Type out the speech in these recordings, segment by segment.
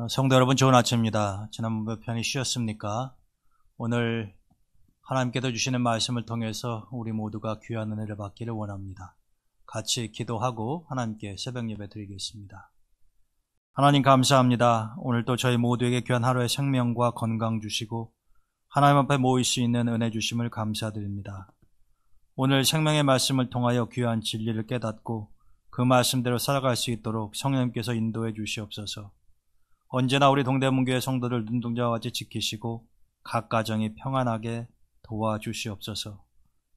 성도 여러분, 좋은 아침입니다. 지난번 편히 쉬었습니까? 오늘 하나님께서 주시는 말씀을 통해서 우리 모두가 귀한 은혜를 받기를 원합니다. 같이 기도하고 하나님께 새벽 예배 드리겠습니다. 하나님 감사합니다. 오늘도 저희 모두에게 귀한 하루의 생명과 건강 주시고 하나님 앞에 모일 수 있는 은혜 주심을 감사드립니다. 오늘 생명의 말씀을 통하여 귀한 진리를 깨닫고 그 말씀대로 살아갈 수 있도록 성령님께서 인도해 주시옵소서. 언제나 우리 동대문교회 성도들 눈동자와 같이 지키시고 각 가정이 평안하게 도와주시옵소서.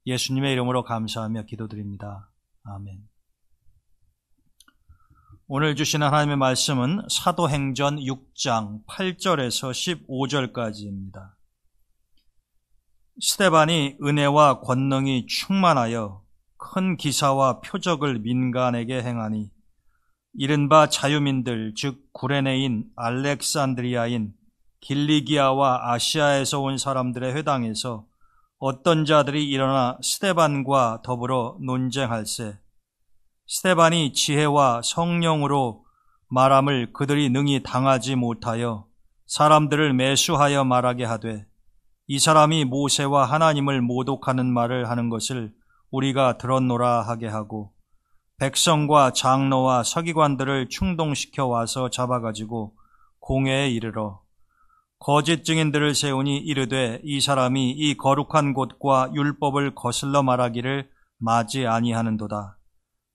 예수님의 이름으로 감사하며 기도드립니다. 아멘. 오늘 주시는 하나님의 말씀은 사도행전 6장 8절에서 15절까지입니다. 스데반이 은혜와 권능이 충만하여 큰 기사와 표적을 민간에게 행하니 이른바 자유민들 즉 구레네인 알렉산드리아인 길리기아와 아시아에서 온 사람들의 회당에서 어떤 자들이 일어나 스데반과 더불어 논쟁할세. 스데반이 지혜와 성령으로 말함을 그들이 능히 당하지 못하여 사람들을 매수하여 말하게 하되 이 사람이 모세와 하나님을 모독하는 말을 하는 것을 우리가 들었노라 하게 하고 백성과 장로와 서기관들을 충동시켜 와서 잡아가지고 공회에 이르러 거짓 증인들을 세우니 이르되 이 사람이 이 거룩한 곳과 율법을 거슬러 말하기를 마지 아니하는도다.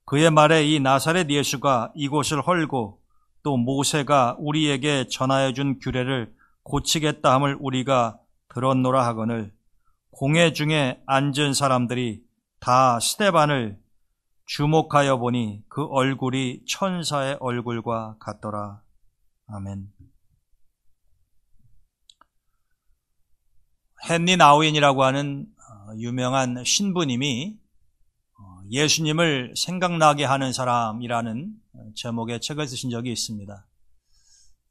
그의 말에 이 나사렛 예수가 이곳을 헐고 또 모세가 우리에게 전하여 준 규례를 고치겠다 함을 우리가 들었노라 하거늘 공회 중에 앉은 사람들이 다 스데반을 주목하여 보니 그 얼굴이 천사의 얼굴과 같더라. 아멘. 헨리 나우인이라고 하는 유명한 신부님이 예수님을 생각나게 하는 사람이라는 제목의 책을 쓰신 적이 있습니다.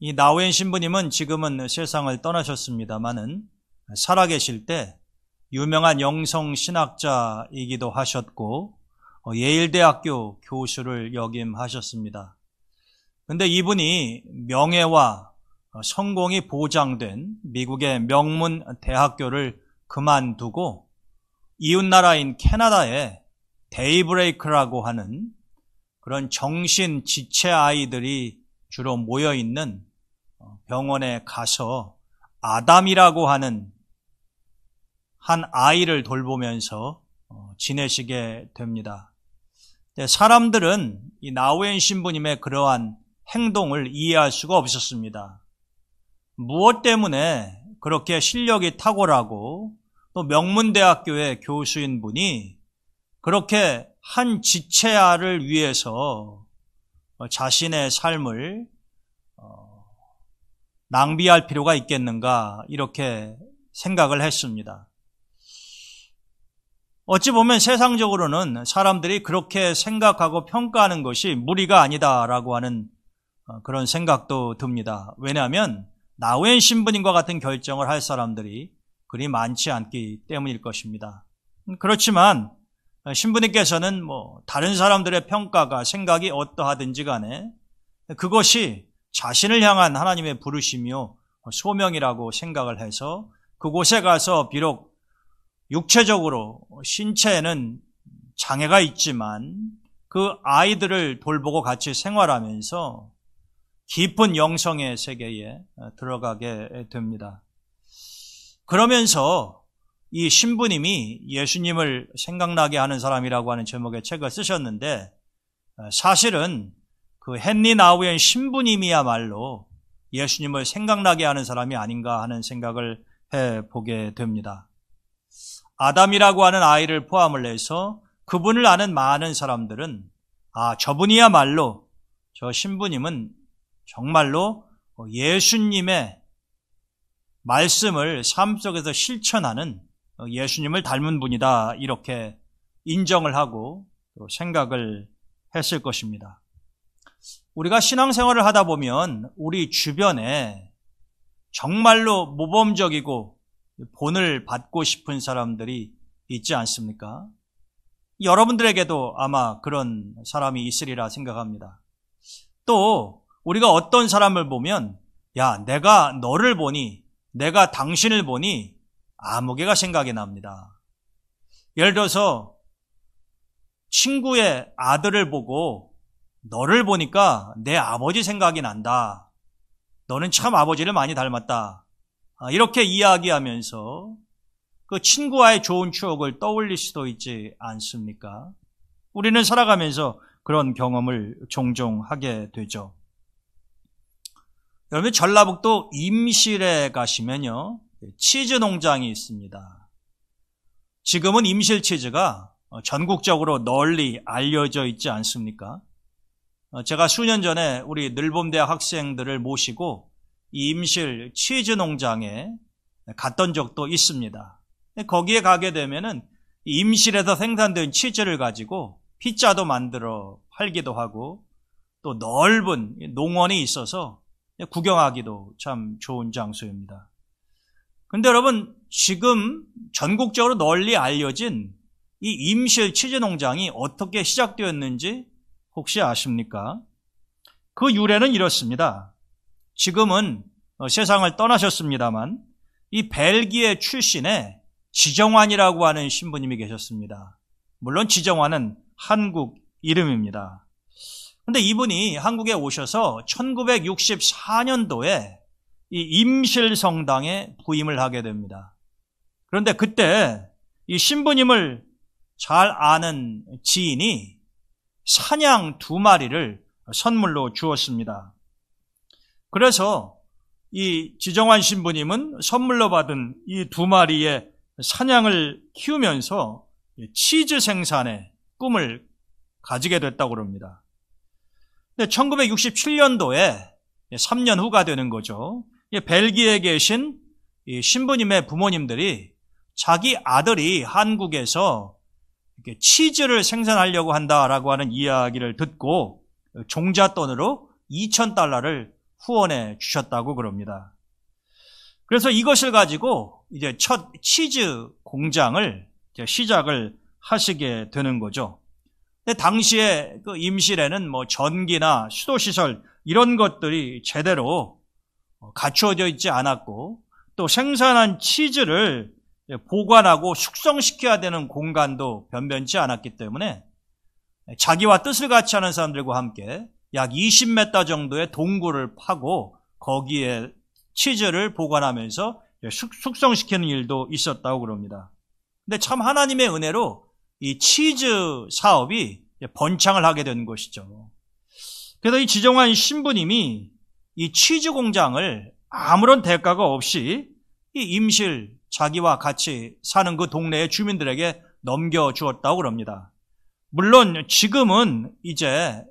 이 나우인 신부님은 지금은 세상을 떠나셨습니다마는 살아계실 때 유명한 영성 신학자이기도 하셨고 예일대학교 교수를 역임하셨습니다. 그런데 이분이 명예와 성공이 보장된 미국의 명문 대학교를 그만두고 이웃나라인 캐나다에 데이브레이크라고 하는 그런 정신 지체 아이들이 주로 모여있는 병원에 가서 아담이라고 하는 한 아이를 돌보면서 지내시게 됩니다. 사람들은 이 나우엔 신부님의 그러한 행동을 이해할 수가 없었습니다. 무엇 때문에 그렇게 실력이 탁월하고 또 명문대학교의 교수인 분이 그렇게 한 지체아를 위해서 자신의 삶을 낭비할 필요가 있겠는가 이렇게 생각을 했습니다. 어찌 보면 세상적으로는 사람들이 그렇게 생각하고 평가하는 것이 무리가 아니다라고 하는 그런 생각도 듭니다. 왜냐하면 나우엔 신부님과 같은 결정을 할 사람들이 그리 많지 않기 때문일 것입니다. 그렇지만 신부님께서는 다른 사람들의 평가가 생각이 어떠하든지 간에 그것이 자신을 향한 하나님의 부르심이요 소명이라고 생각을 해서 그곳에 가서 비록 육체적으로 신체에는 장애가 있지만 그 아이들을 돌보고 같이 생활하면서 깊은 영성의 세계에 들어가게 됩니다. 그러면서 이 신부님이 예수님을 생각나게 하는 사람이라고 하는 제목의 책을 쓰셨는데 사실은 그 헨리 나우엔 신부님이야말로 예수님을 생각나게 하는 사람이 아닌가 하는 생각을 해보게 됩니다. 아담이라고 하는 아이를 포함을 해서 그분을 아는 많은 사람들은 저분이야말로 저 신부님은 정말로 예수님의 말씀을 삶 속에서 실천하는 예수님을 닮은 분이다 이렇게 인정을 하고 또 생각을 했을 것입니다. 우리가 신앙생활을 하다 보면 우리 주변에 정말로 모범적이고 본을 받고 싶은 사람들이 있지 않습니까? 여러분들에게도 아마 그런 사람이 있으리라 생각합니다. 또 우리가 어떤 사람을 보면 야, 내가 너를 보니, 내가 당신을 보니 아무개가 생각이 납니다. 예를 들어서 친구의 아들을 보고 너를 보니까 내 아버지 생각이 난다. 너는 참 아버지를 많이 닮았다. 이렇게 이야기하면서 그 친구와의 좋은 추억을 떠올릴 수도 있지 않습니까? 우리는 살아가면서 그런 경험을 종종 하게 되죠. 여러분, 전라북도 임실에 가시면요, 치즈 농장이 있습니다. 지금은 임실 치즈가 전국적으로 널리 알려져 있지 않습니까? 제가 수년 전에 우리 늘봄대학 학생들을 모시고 이 임실 치즈 농장에 갔던 적도 있습니다. 거기에 가게 되면은 임실에서 생산된 치즈를 가지고 피자도 만들어 팔기도 하고 또 넓은 농원이 있어서 구경하기도 참 좋은 장소입니다. 근데 여러분, 지금 전국적으로 널리 알려진 이 임실 치즈 농장이 어떻게 시작되었는지 혹시 아십니까? 그 유래는 이렇습니다. 지금은 세상을 떠나셨습니다만 이 벨기에 출신의 지정환이라고 하는 신부님이 계셨습니다. 물론 지정환은 한국 이름입니다. 그런데 이분이 한국에 오셔서 1964년도에 이 임실성당에 부임을 하게 됩니다. 그런데 그때 이 신부님을 잘 아는 지인이 사냥 2마리를 선물로 주었습니다. 그래서 이 지정환 신부님은 선물로 받은 이 2마리의 사냥을 키우면서 치즈 생산의 꿈을 가지게 됐다고 합니다. 근데 1967년도에 3년 후가 되는 거죠. 벨기에에 계신 신부님의 부모님들이 자기 아들이 한국에서 치즈를 생산하려고 한다라고 하는 이야기를 듣고 종잣돈으로 $2,000를 후원해 주셨다고 그럽니다. 그래서 이것을 가지고 이제 첫 치즈 공장을 시작을 하시게 되는 거죠. 근데 당시에 그 임실에는 뭐 전기나 수도시설 이런 것들이 제대로 갖추어져 있지 않았고 또 생산한 치즈를 보관하고 숙성시켜야 되는 공간도 변변치 않았기 때문에 자기와 뜻을 같이 하는 사람들과 함께 약 20m 정도의 동굴을 파고 거기에 치즈를 보관하면서 숙성시키는 일도 있었다고 그럽니다. 근데 참 하나님의 은혜로 이 치즈 사업이 번창을 하게 된 것이죠. 그래서 이 지정환 신부님이 이 치즈 공장을 아무런 대가가 없이 이 임실 자기와 같이 사는 그 동네의 주민들에게 넘겨주었다고 그럽니다. 물론 지금은 이제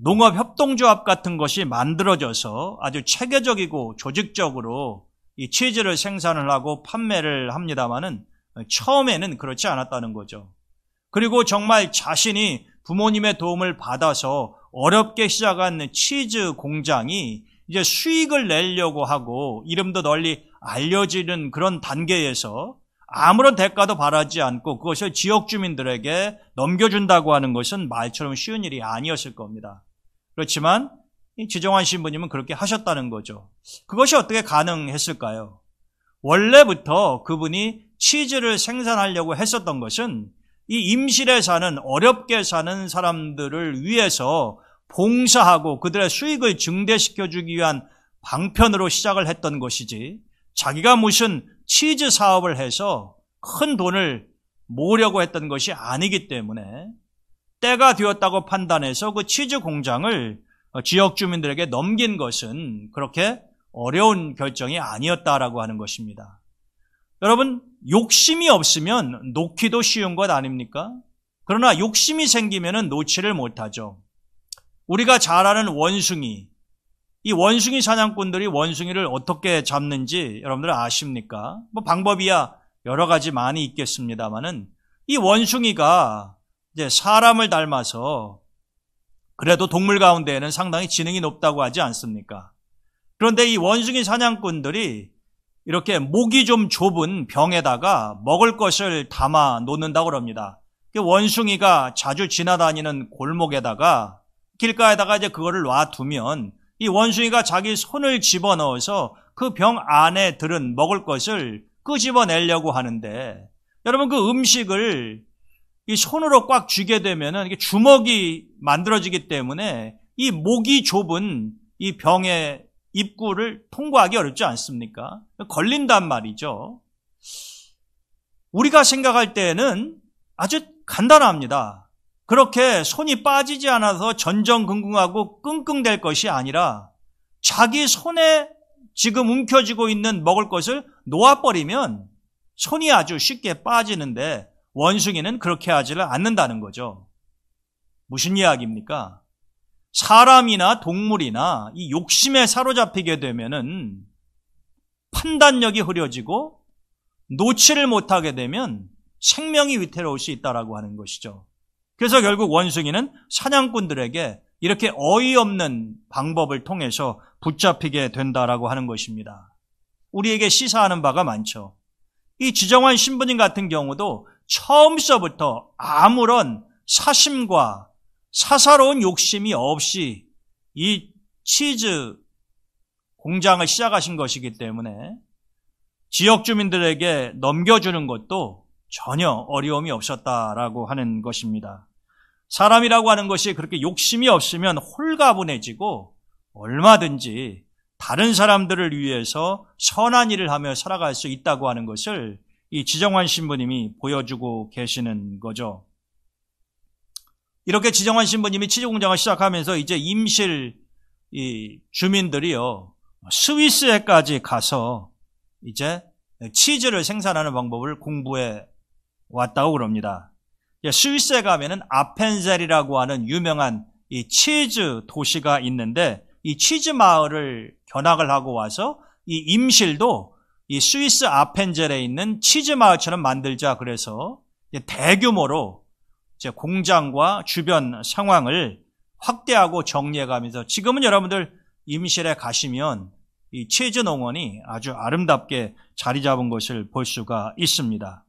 농업협동조합 같은 것이 만들어져서 아주 체계적이고 조직적으로 이 치즈를 생산을 하고 판매를 합니다마는 처음에는 그렇지 않았다는 거죠. 그리고 정말 자신이 부모님의 도움을 받아서 어렵게 시작한 치즈 공장이 이제 수익을 내려고 하고 이름도 널리 알려지는 그런 단계에서 아무런 대가도 바라지 않고 그것을 지역 주민들에게 넘겨준다고 하는 것은 말처럼 쉬운 일이 아니었을 겁니다. 그렇지만 이 지정환 신부님은 그렇게 하셨다는 거죠. 그것이 어떻게 가능했을까요? 원래부터 그분이 치즈를 생산하려고 했었던 것은 이 임실에 사는 어렵게 사는 사람들을 위해서 봉사하고 그들의 수익을 증대시켜주기 위한 방편으로 시작을 했던 것이지 자기가 무슨 치즈 사업을 해서 큰 돈을 모으려고 했던 것이 아니기 때문에 때가 되었다고 판단해서 그 치즈 공장을 지역 주민들에게 넘긴 것은 그렇게 어려운 결정이 아니었다라고 하는 것입니다. 여러분, 욕심이 없으면 놓기도 쉬운 것 아닙니까? 그러나 욕심이 생기면 놓지를 못하죠. 우리가 잘 아는 원숭이, 이 원숭이 사냥꾼들이 원숭이를 어떻게 잡는지 여러분들 아십니까? 뭐 방법이야 여러 가지 많이 있겠습니다만은 이 원숭이가 이제 사람을 닮아서 그래도 동물 가운데에는 상당히 지능이 높다고 하지 않습니까? 그런데 이 원숭이 사냥꾼들이 이렇게 목이 좀 좁은 병에다가 먹을 것을 담아 놓는다고 그럽니다. 원숭이가 자주 지나다니는 골목에다가 길가에다가 이제 그거를 놔두면 이 원숭이가 자기 손을 집어넣어서 그 병 안에 들은 먹을 것을 끄집어내려고 하는데, 여러분 그 음식을 이 손으로 꽉 쥐게 되면은 이게 주먹이 만들어지기 때문에 이 목이 좁은 이 병의 입구를 통과하기 어렵지 않습니까? 걸린단 말이죠. 우리가 생각할 때는 아주 간단합니다. 그렇게 손이 빠지지 않아서 전전긍긍하고 끙끙댈 것이 아니라 자기 손에 지금 움켜쥐고 있는 먹을 것을 놓아버리면 손이 아주 쉽게 빠지는데 원숭이는 그렇게 하지를 않는다는 거죠. 무슨 이야기입니까? 사람이나 동물이나 이 욕심에 사로잡히게 되면은 판단력이 흐려지고 놓지를 못하게 되면 생명이 위태로울 수 있다라고 하는 것이죠. 그래서 결국 원숭이는 사냥꾼들에게 이렇게 어이없는 방법을 통해서 붙잡히게 된다라고 하는 것입니다. 우리에게 시사하는 바가 많죠. 이 지정환 신부님 같은 경우도 처음서부터 아무런 사심과 사사로운 욕심이 없이 이 치즈 공장을 시작하신 것이기 때문에 지역 주민들에게 넘겨주는 것도 전혀 어려움이 없었다라고 하는 것입니다. 사람이라고 하는 것이 그렇게 욕심이 없으면 홀가분해지고 얼마든지 다른 사람들을 위해서 선한 일을 하며 살아갈 수 있다고 하는 것을 이 지정환 신부님이 보여주고 계시는 거죠. 이렇게 지정환 신부님이 치즈 공장을 시작하면서 이제 임실 이 주민들이요, 스위스에까지 가서 이제 치즈를 생산하는 방법을 공부해 왔다고 그럽니다. 스위스에 가면은 아펜젤이라고 하는 유명한 이 치즈 도시가 있는데 이 치즈 마을을 견학을 하고 와서 이 임실도 이 스위스 아펜젤에 있는 치즈 마을처럼 만들자 그래서 대규모로 이제 공장과 주변 상황을 확대하고 정리해가면서 지금은 여러분들 임실에 가시면 이 치즈 농원이 아주 아름답게 자리 잡은 것을 볼 수가 있습니다.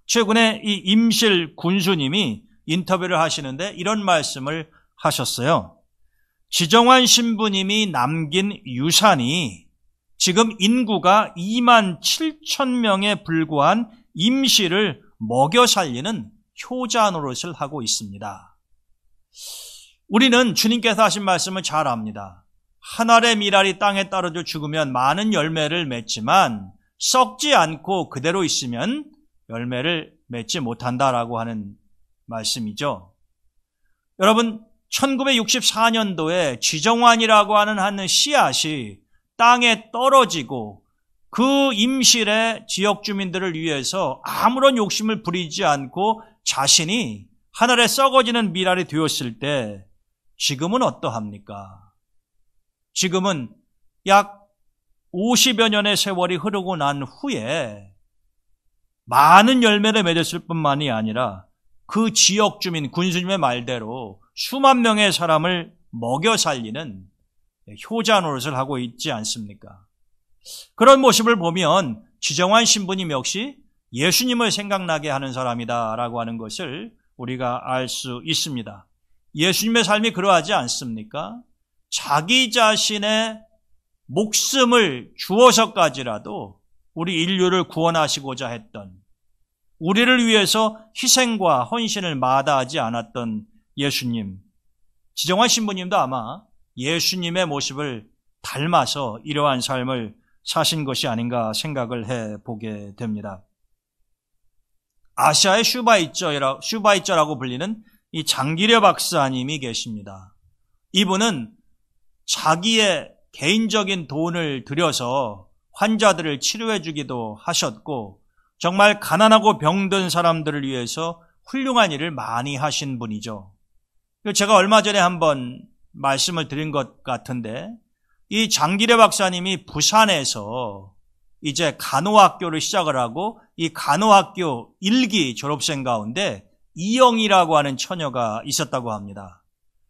최근에 이 임실 군수님이 인터뷰를 하시는데 이런 말씀을 하셨어요. 지정환 신부님이 남긴 유산이 지금 인구가 2만 7천 명에 불과한 임실을 먹여 살리는 효자 노릇을 하고 있습니다. 우리는 주님께서 하신 말씀을 잘 압니다. 한 알의 밀알이 땅에 떨어져 죽으면 많은 열매를 맺지만 썩지 않고 그대로 있으면 열매를 맺지 못한다라고 하는 말씀이죠. 여러분, 1964년도에 지정환이라고 하는 한 씨앗이 땅에 떨어지고 그 임실의 지역 주민들을 위해서 아무런 욕심을 부리지 않고 자신이 하늘에 썩어지는 밀알이 되었을 때 지금은 어떠합니까? 지금은 약 50여 년의 세월이 흐르고 난 후에 많은 열매를 맺었을 뿐만이 아니라 그 지역 주민, 군수님의 말대로 수만 명의 사람을 먹여 살리는 효자 노릇을 하고 있지 않습니까? 그런 모습을 보면 지정환 신부님 역시 예수님을 생각나게 하는 사람이다라고 하는 것을 우리가 알 수 있습니다. 예수님의 삶이 그러하지 않습니까? 자기 자신의 목숨을 주어서까지라도 우리 인류를 구원하시고자 했던, 우리를 위해서 희생과 헌신을 마다하지 않았던 예수님. 지정환 신부님도 아마 예수님의 모습을 닮아서 이러한 삶을 사신 것이 아닌가 생각을 해보게 됩니다. 아시아의 슈바이처라고 불리는 이 장기려 박사님이 계십니다. 이분은 자기의 개인적인 돈을 들여서 환자들을 치료해 주기도 하셨고 정말 가난하고 병든 사람들을 위해서 훌륭한 일을 많이 하신 분이죠. 제가 얼마 전에 한번 말씀을 드린 것 같은데 이 장기려 박사님이 부산에서 이제 간호학교를 시작을 하고 이 간호학교 1기 졸업생 가운데 이영이라고 하는 처녀가 있었다고 합니다.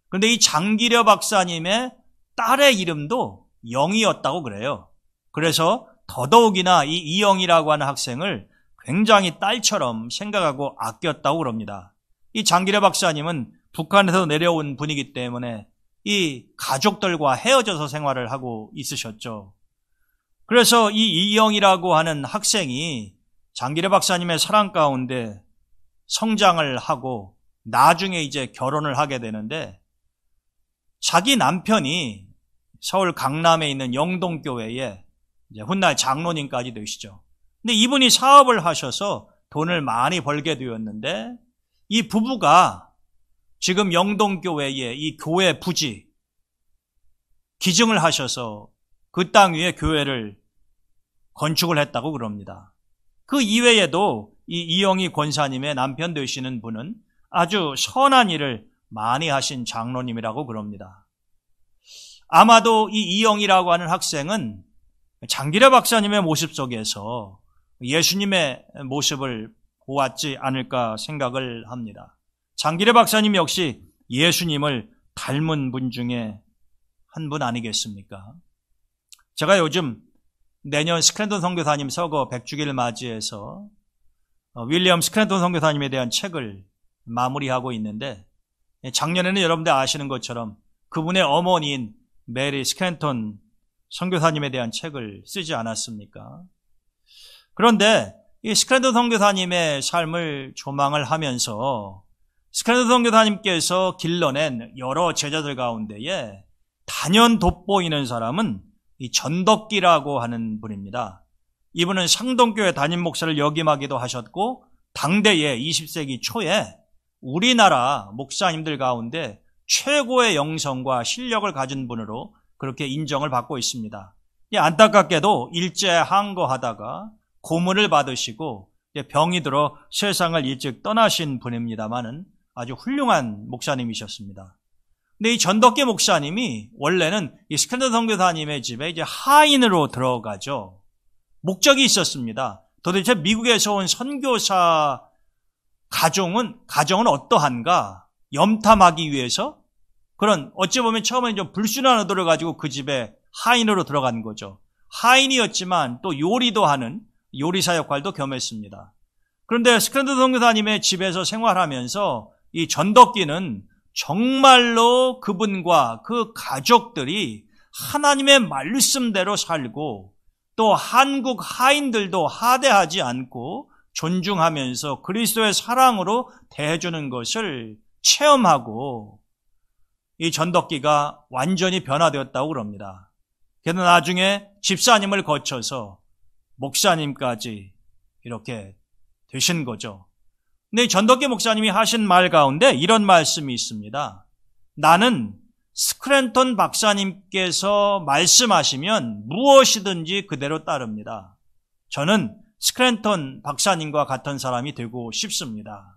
그런데 이 장기려 박사님의 딸의 이름도 영이었다고 그래요. 그래서 더더욱이나 이 이영이라고 하는 학생을 굉장히 딸처럼 생각하고 아꼈다고 그럽니다. 이 장기려 박사님은 북한에서 내려온 분이기 때문에 이 가족들과 헤어져서 생활을 하고 있으셨죠. 그래서 이 이영이라고 하는 학생이 장기려 박사님의 사랑 가운데 성장을 하고 나중에 이제 결혼을 하게 되는데 자기 남편이 서울 강남에 있는 영동교회에 이제 훗날 장로님까지 되시죠. 근데 이분이 사업을 하셔서 돈을 많이 벌게 되었는데 이 부부가 지금 영동교회에 이 교회 부지 기증을 하셔서 그 땅 위에 교회를 건축을 했다고 그럽니다. 그 이외에도 이 이영희 권사님의 남편 되시는 분은 아주 선한 일을 많이 하신 장로님이라고 그럽니다. 아마도 이 이영이라고 하는 학생은 장기려 박사님의 모습 속에서 예수님의 모습을 보았지 않을까 생각을 합니다. 장기려 박사님 역시 예수님을 닮은 분 중에 한 분 아니겠습니까? 제가 요즘 내년 스크랜턴 선교사님 서거 100주기를 맞이해서 윌리엄 스크랜턴 선교사님에 대한 책을 마무리하고 있는데 작년에는 여러분들 아시는 것처럼 그분의 어머니인 메리 스크랜턴 선교사님에 대한 책을 쓰지 않았습니까? 그런데 이 스크랜턴 선교사님의 삶을 조망을 하면서 스크랜턴 선교사님께서 길러낸 여러 제자들 가운데에 단연 돋보이는 사람은 이 전덕기라고 하는 분입니다. 이분은 상동교회 담임 목사를 역임하기도 하셨고 당대에 20세기 초에 우리나라 목사님들 가운데 최고의 영성과 실력을 가진 분으로 그렇게 인정을 받고 있습니다. 안타깝게도 일제 항거하다가 고문을 받으시고 병이 들어 세상을 일찍 떠나신 분입니다만은 아주 훌륭한 목사님이셨습니다. 근데 이 전덕기 목사님이 원래는 이 스크랜턴 선교사님의 집에 이제 하인으로 들어가죠. 목적이 있었습니다. 도대체 미국에서 온 선교사 가정은 어떠한가 염탐하기 위해서 그런 어찌 보면 처음에는 좀 불순한 의도를 가지고 그 집에 하인으로 들어간 거죠. 하인이었지만 또 요리도 하는 요리사 역할도 겸했습니다. 그런데 스크랜턴 선교사님의 집에서 생활하면서 이 전덕기는 정말로 그분과 그 가족들이 하나님의 말씀대로 살고 또 한국 하인들도 하대하지 않고 존중하면서 그리스도의 사랑으로 대해주는 것을 체험하고 이 전덕기가 완전히 변화되었다고 그럽니다. 그래서 나중에 집사님을 거쳐서 목사님까지 이렇게 되신 거죠. 근데 전덕기 목사님이 하신 말 가운데 이런 말씀이 있습니다. 나는 스크랜턴 박사님께서 말씀하시면 무엇이든지 그대로 따릅니다. 저는 스크랜턴 박사님과 같은 사람이 되고 싶습니다.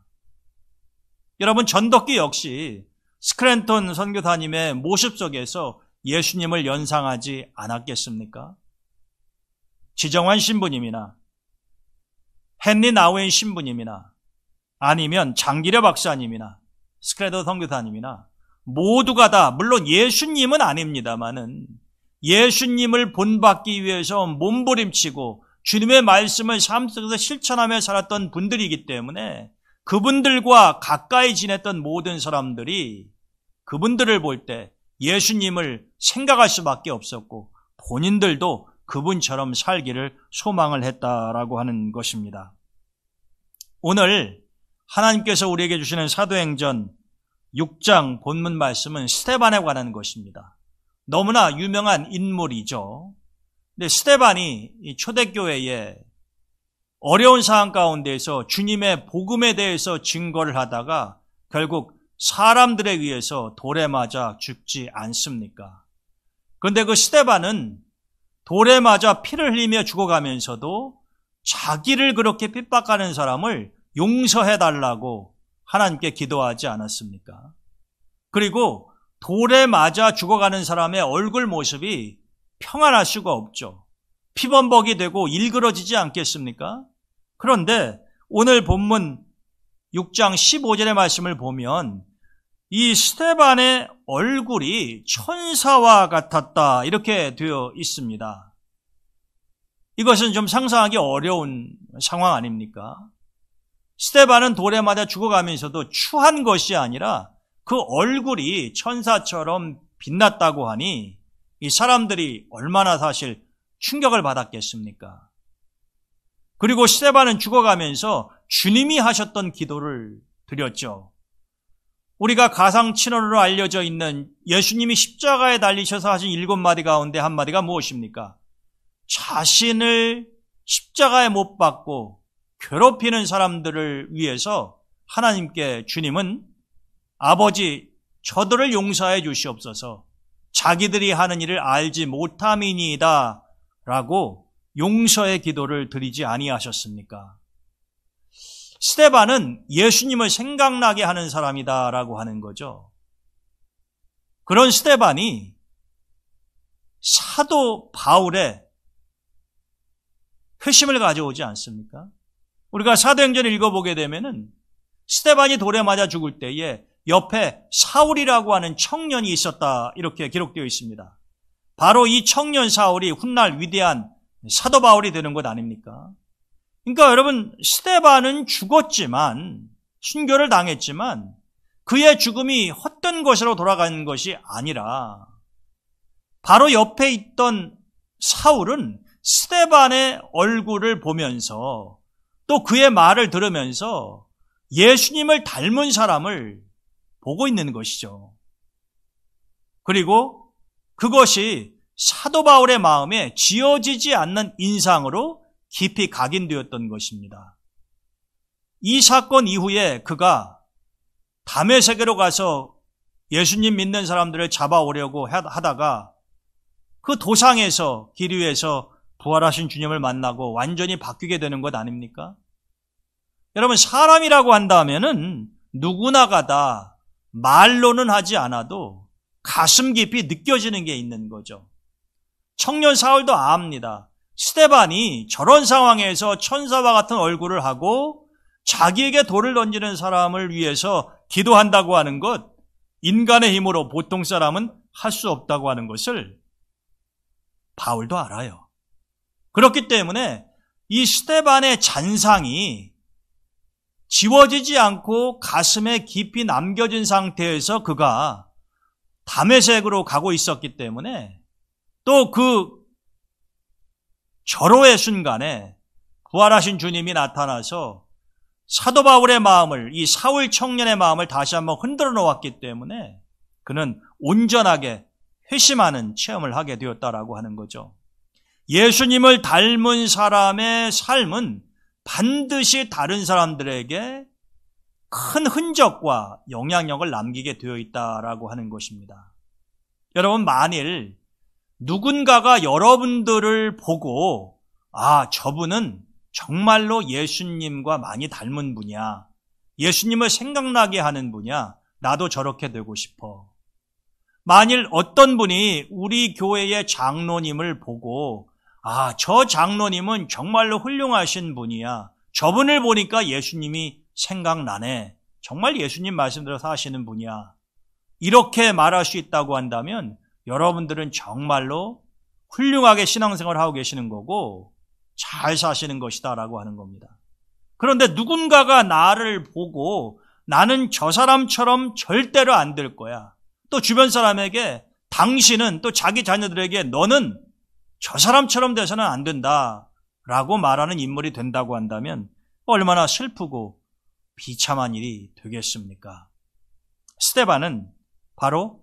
여러분, 전덕기 역시 스크랜턴 선교사님의 모습 속에서 예수님을 연상하지 않았겠습니까? 지정환 신부님이나 헨리 나우엔 신부님이나 아니면 장기려 박사님이나 스크랜턴 선교사님이나 모두가 다 물론 예수님은 아닙니다만은 예수님을 본받기 위해서 몸부림치고 주님의 말씀을 삶 속에서 실천하며 살았던 분들이기 때문에 그분들과 가까이 지냈던 모든 사람들이 그분들을 볼 때 예수님을 생각할 수밖에 없었고 본인들도 그분처럼 살기를 소망을 했다라고 하는 것입니다. 오늘 하나님께서 우리에게 주시는 사도행전 6장 본문 말씀은 스데반에 관한 것입니다. 너무나 유명한 인물이죠. 근데 스데반이 이 초대교회에 어려운 상황 가운데에서 주님의 복음에 대해서 증거를 하다가 결국 사람들에 의해서 돌에 맞아 죽지 않습니까? 그런데 그 스데반은 돌에 맞아 피를 흘리며 죽어가면서도 자기를 그렇게 핍박하는 사람을 용서해달라고 하나님께 기도하지 않았습니까? 그리고 돌에 맞아 죽어가는 사람의 얼굴 모습이 평안할 수가 없죠. 피범벅이 되고 일그러지지 않겠습니까? 그런데 오늘 본문 6장 15절의 말씀을 보면 이 스데반의 얼굴이 천사와 같았다 이렇게 되어 있습니다. 이것은 좀 상상하기 어려운 상황 아닙니까? 스데반은 돌에 맞아 죽어가면서도 추한 것이 아니라 그 얼굴이 천사처럼 빛났다고 하니 이 사람들이 얼마나 사실 충격을 받았겠습니까? 그리고 스데반은 죽어가면서 주님이 하셨던 기도를 드렸죠. 우리가 가상친언으로 알려져 있는 예수님이 십자가에 달리셔서 하신 7마디 가운데 한 마디가 무엇입니까? 자신을 십자가에 못 박고 괴롭히는 사람들을 위해서 하나님께 주님은 아버지 저들을 용서해 주시옵소서 자기들이 하는 일을 알지 못함이니이다 라고 용서의 기도를 드리지 아니하셨습니까? 스데반은 예수님을 생각나게 하는 사람이다라고 하는 거죠. 그런 스데반이 사도 바울의 회심을 가져오지 않습니까? 우리가 사도행전을 읽어보게 되면은 스데반이 돌에 맞아 죽을 때에 옆에 사울이라고 하는 청년이 있었다 이렇게 기록되어 있습니다. 바로 이 청년 사울이 훗날 위대한 사도 바울이 되는 것 아닙니까? 그러니까 여러분 스데반은 죽었지만 순교를 당했지만 그의 죽음이 헛된 것으로 돌아가는 것이 아니라 바로 옆에 있던 사울은 스데반의 얼굴을 보면서 또 그의 말을 들으면서 예수님을 닮은 사람을 보고 있는 것이죠. 그리고 그것이 사도 바울의 마음에 지어지지 않는 인상으로 깊이 각인되었던 것입니다. 이 사건 이후에 그가 다메섹으로 가서 예수님 믿는 사람들을 잡아오려고 하다가 그 도상에서 길 위에서 부활하신 주님을 만나고 완전히 바뀌게 되는 것 아닙니까? 여러분 사람이라고 한다면은 누구나가 다 말로는 하지 않아도 가슴 깊이 느껴지는 게 있는 거죠. 청년 사울도 압니다. 스데반이 저런 상황에서 천사와 같은 얼굴을 하고 자기에게 돌을 던지는 사람을 위해서 기도한다고 하는 것, 인간의 힘으로 보통 사람은 할 수 없다고 하는 것을 바울도 알아요. 그렇기 때문에 이 스데반의 잔상이 지워지지 않고 가슴에 깊이 남겨진 상태에서 그가 다메섹으로 가고 있었기 때문에 또 그 절호의 순간에 부활하신 주님이 나타나서 사도 바울의 마음을, 이 사울 청년의 마음을 다시 한번 흔들어 놓았기 때문에 그는 온전하게 회심하는 체험을 하게 되었다라고 하는 거죠. 예수님을 닮은 사람의 삶은 반드시 다른 사람들에게 큰 흔적과 영향력을 남기게 되어 있다라고 하는 것입니다. 여러분, 만일 누군가가 여러분들을 보고 저분은 정말로 예수님과 많이 닮은 분이야, 예수님을 생각나게 하는 분이야, 나도 저렇게 되고 싶어. 만일 어떤 분이 우리 교회의 장로님을 보고 저 장로님은 정말로 훌륭하신 분이야, 저분을 보니까 예수님이 생각나네, 정말 예수님 말씀대로 사시는 분이야, 이렇게 말할 수 있다고 한다면 여러분들은 정말로 훌륭하게 신앙생활을 하고 계시는 거고 잘 사시는 것이다 라고 하는 겁니다. 그런데 누군가가 나를 보고 나는 저 사람처럼 절대로 안 될 거야, 또 주변 사람에게 당신은, 또 자기 자녀들에게 너는 저 사람처럼 돼서는 안 된다 라고 말하는 인물이 된다고 한다면 얼마나 슬프고 비참한 일이 되겠습니까? 스데반은 바로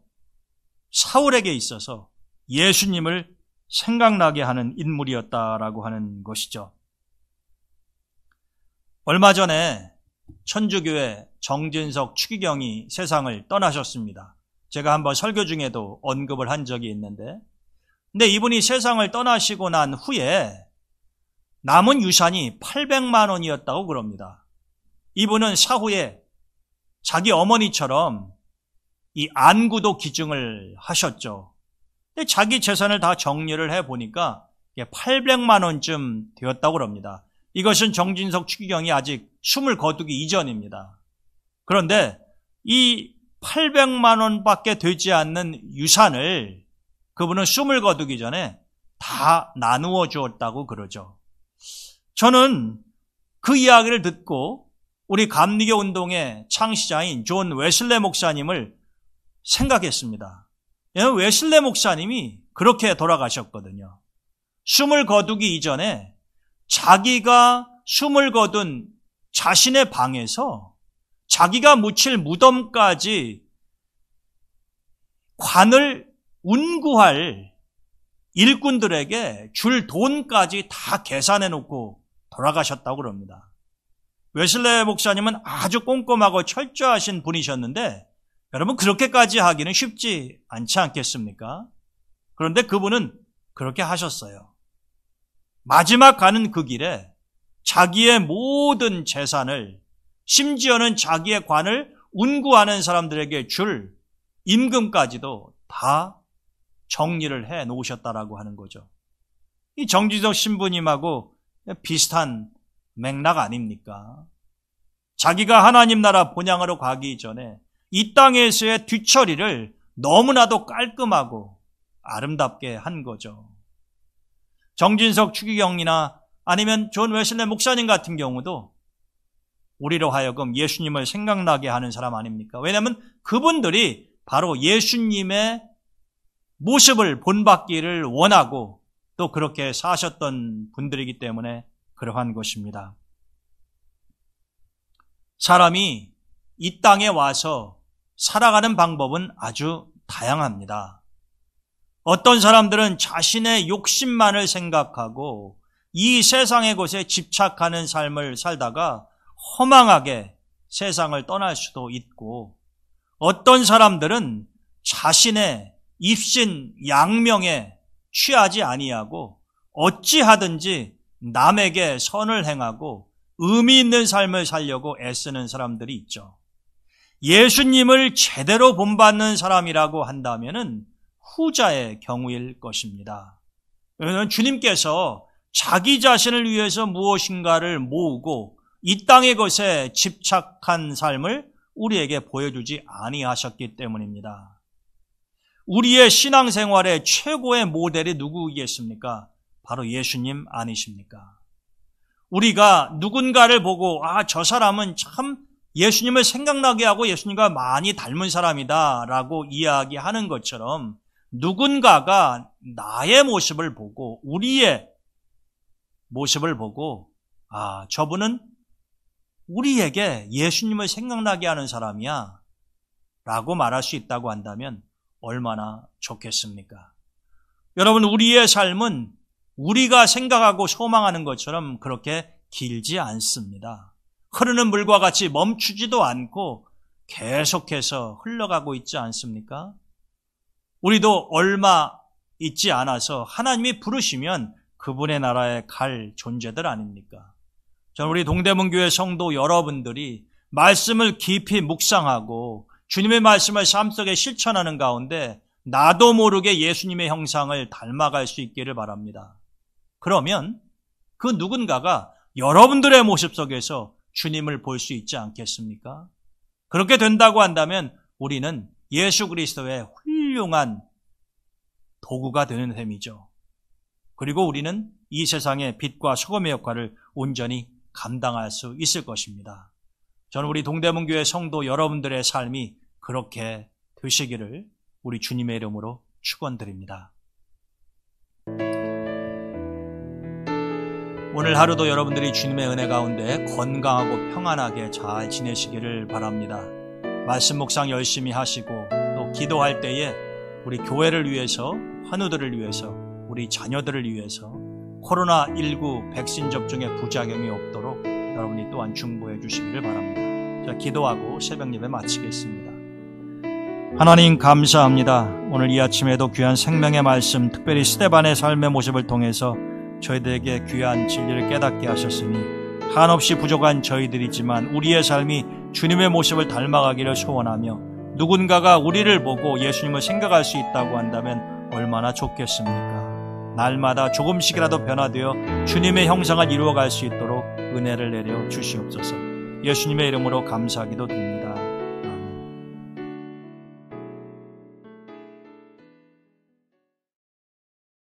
사울에게 있어서 예수님을 생각나게 하는 인물이었다라고 하는 것이죠. 얼마 전에 천주교회 정진석 추기경이 세상을 떠나셨습니다. 제가 한번 설교 중에도 언급을 한 적이 있는데, 근데 이분이 세상을 떠나시고 난 후에 남은 유산이 800만 원이었다고 그럽니다. 이분은 사후에 자기 어머니처럼 이 안구도 기증을 하셨죠. 근데 자기 재산을 다 정리를 해보니까 800만 원쯤 되었다고 그럽니다. 이것은 정진석 추기경이 아직 숨을 거두기 이전입니다. 그런데 이 800만 원밖에 되지 않는 유산을 그분은 숨을 거두기 전에 다 나누어 주었다고 그러죠. 저는 그 이야기를 듣고 우리 감리교 운동의 창시자인 존 웨슬레 목사님을 생각했습니다. 웨슬레 목사님이 그렇게 돌아가셨거든요. 숨을 거두기 이전에 자기가 숨을 거둔 자신의 방에서 자기가 묻힐 무덤까지 관을 운구할 일꾼들에게 줄 돈까지 다 계산해 놓고 돌아가셨다고 그럽니다. 웨슬레 목사님은 아주 꼼꼼하고 철저하신 분이셨는데 여러분 그렇게까지 하기는 쉽지 않지 않겠습니까? 그런데 그분은 그렇게 하셨어요. 마지막 가는 그 길에 자기의 모든 재산을 심지어는 자기의 관을 운구하는 사람들에게 줄 임금까지도 다 정리를 해 놓으셨다라고 하는 거죠. 이 정지석 신부님하고 비슷한 맥락 아닙니까? 자기가 하나님 나라 본향으로 가기 전에 이 땅에서의 뒤처리를 너무나도 깔끔하고 아름답게 한 거죠. 정진석 추기경이나 아니면 존 웨슬레 목사님 같은 경우도 우리로 하여금 예수님을 생각나게 하는 사람 아닙니까? 왜냐하면 그분들이 바로 예수님의 모습을 본받기를 원하고 또 그렇게 사셨던 분들이기 때문에 그러한 것입니다. 사람이 이 땅에 와서 살아가는 방법은 아주 다양합니다. 어떤 사람들은 자신의 욕심만을 생각하고 이 세상의 것에 집착하는 삶을 살다가 허망하게 세상을 떠날 수도 있고, 어떤 사람들은 자신의 입신 양명에 취하지 아니하고 어찌하든지 남에게 선을 행하고 의미 있는 삶을 살려고 애쓰는 사람들이 있죠. 예수님을 제대로 본받는 사람이라고 한다면은 후자의 경우일 것입니다. 왜냐하면 주님께서 자기 자신을 위해서 무엇인가를 모으고 이 땅의 것에 집착한 삶을 우리에게 보여주지 아니하셨기 때문입니다. 우리의 신앙생활의 최고의 모델이 누구겠습니까? 바로 예수님 아니십니까? 우리가 누군가를 보고 저 사람은 참 예수님을 생각나게 하고 예수님과 많이 닮은 사람이다 라고 이야기하는 것처럼 누군가가 나의 모습을 보고 우리의 모습을 보고 저분은 우리에게 예수님을 생각나게 하는 사람이야 라고 말할 수 있다고 한다면 얼마나 좋겠습니까? 여러분, 우리의 삶은 우리가 생각하고 소망하는 것처럼 그렇게 길지 않습니다. 흐르는 물과 같이 멈추지도 않고 계속해서 흘러가고 있지 않습니까? 우리도 얼마 있지 않아서 하나님이 부르시면 그분의 나라에 갈 존재들 아닙니까? 저는 우리 동대문교회 성도 여러분들이 말씀을 깊이 묵상하고 주님의 말씀을 삶 속에 실천하는 가운데 나도 모르게 예수님의 형상을 닮아갈 수 있기를 바랍니다. 그러면 그 누군가가 여러분들의 모습 속에서 주님을 볼 수 있지 않겠습니까? 그렇게 된다고 한다면 우리는 예수 그리스도의 훌륭한 도구가 되는 셈이죠. 그리고 우리는 이 세상의 빛과 소금의 역할을 온전히 감당할 수 있을 것입니다. 저는 우리 동대문교회 성도 여러분들의 삶이 그렇게 되시기를 우리 주님의 이름으로 축원드립니다. 오늘 하루도 여러분들이 주님의 은혜 가운데 건강하고 평안하게 잘 지내시기를 바랍니다. 말씀 묵상 열심히 하시고 또 기도할 때에 우리 교회를 위해서, 환우들을 위해서, 우리 자녀들을 위해서 코로나19 백신 접종의 부작용이 없도록 여러분이 또한 중보해 주시기를 바랍니다. 자, 기도하고 새벽 예배 마치겠습니다. 하나님 감사합니다. 오늘 이 아침에도 귀한 생명의 말씀, 특별히 스데반의 삶의 모습을 통해서 저희들에게 귀한 진리를 깨닫게 하셨으니 한없이 부족한 저희들이지만 우리의 삶이 주님의 모습을 닮아가기를 소원하며 누군가가 우리를 보고 예수님을 생각할 수 있다고 한다면 얼마나 좋겠습니까? 날마다 조금씩이라도 변화되어 주님의 형상을 이루어갈 수 있도록 은혜를 내려 주시옵소서. 예수님의 이름으로 감사하기도 드립니다.